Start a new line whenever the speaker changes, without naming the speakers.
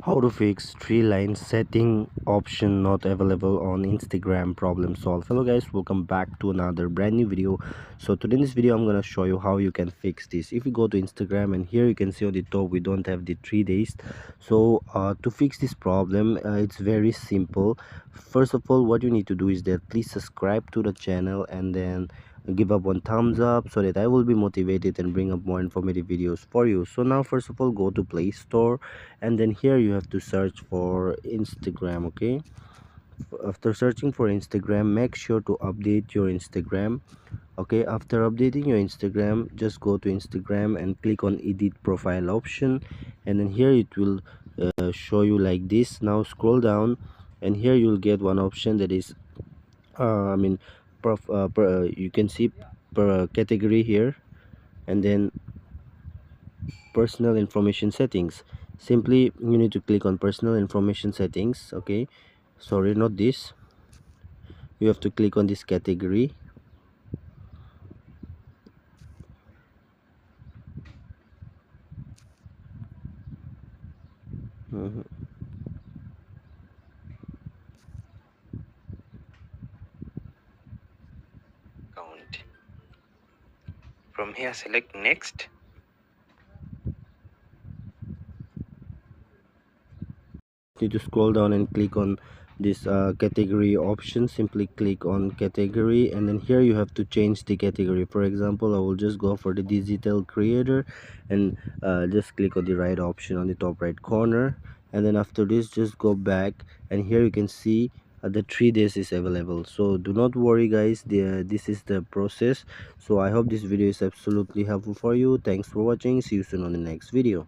How to fix 3-line setting option not available on Instagram problem solve. Hello guys, welcome back to another brand new video. So today in this video I'm gonna show you how you can fix this. If you go to Instagram, and here you can see on the top we don't have the 3 days. So to fix this problem, it's very simple. First of all, what you need to do is that please subscribe to the channel and then give up one thumbs up so that I will be motivated and bring up more informative videos for you. So now first of all, go to Play Store, and then here you have to search for Instagram. Okay, after searching for Instagram, make sure to update your Instagram. Okay, after updating your Instagram, just go to Instagram and click on edit profile option, and then here it will show you like this. Now scroll down, and here you'll get one option that is I mean you can see per category here, and then personal information settings. Simply you need to click on personal information settings. Okay, sorry, not this. You have to click on this category. Mhm.
Count. From here, select next.
Need to scroll down and click on this category option. Simply click on category, and then here you have to change the category. For example, I will just go for the digital creator, and just click on the right option on the top right corner, and then after this just go back, and here you can see the 3 days is available. So do not worry guys, this is the process. So I hope this video is absolutely helpful for you. Thanks for watching. See you soon on the next video.